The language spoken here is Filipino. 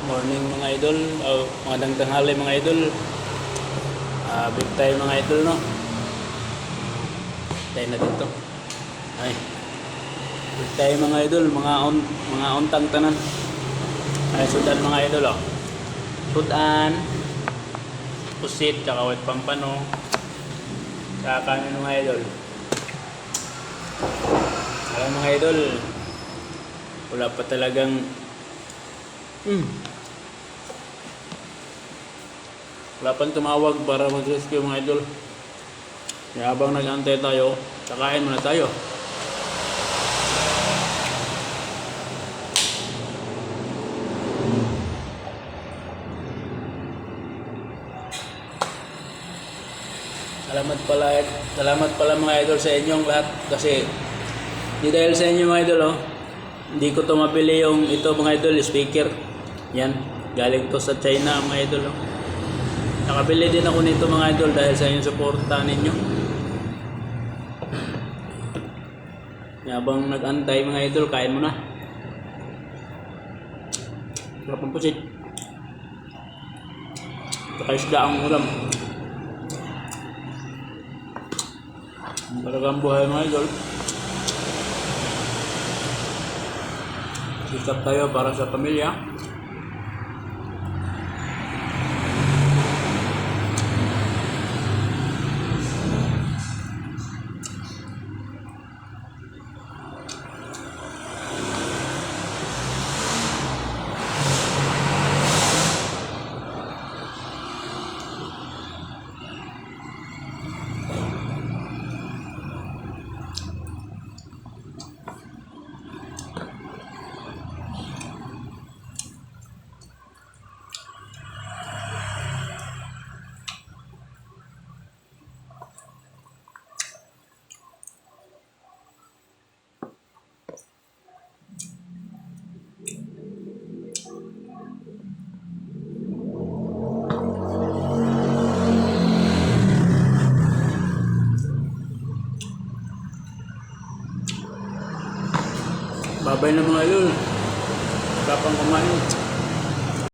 Morning mga idol, magandang tanghali mga idol. Big time mga idol, no? Tayo na dito. Ay. Big time mga idol, mga untang tanan. Ay, sudan mga idol, oh. Sudan, pusit, tsaka white pampano. Tsaka kanin mga idol. Alam mga idol, wala pa talagang wala pang tumawag para mag-rescue mga idol. Kaya habang nag-antay tayo, kakain muna tayo. Salamat pala mga idol sa inyong lahat kasi di dahil sa inyo mga idol, oh, hindi ko to mabili yung ito mga idol, speaker. Yan, galing to sa China mga idol, oh. Nakabili din ako nito mga idol dahil sa inyong suporta ninyo. Habang nag-antay mga idol, kain mo na. Sarap ang pusit. Kakaisda ang ulam. Talagang buhay mga idol. Sikap tayo para sa pamilya. Babay na mga idol. Kapang kumain.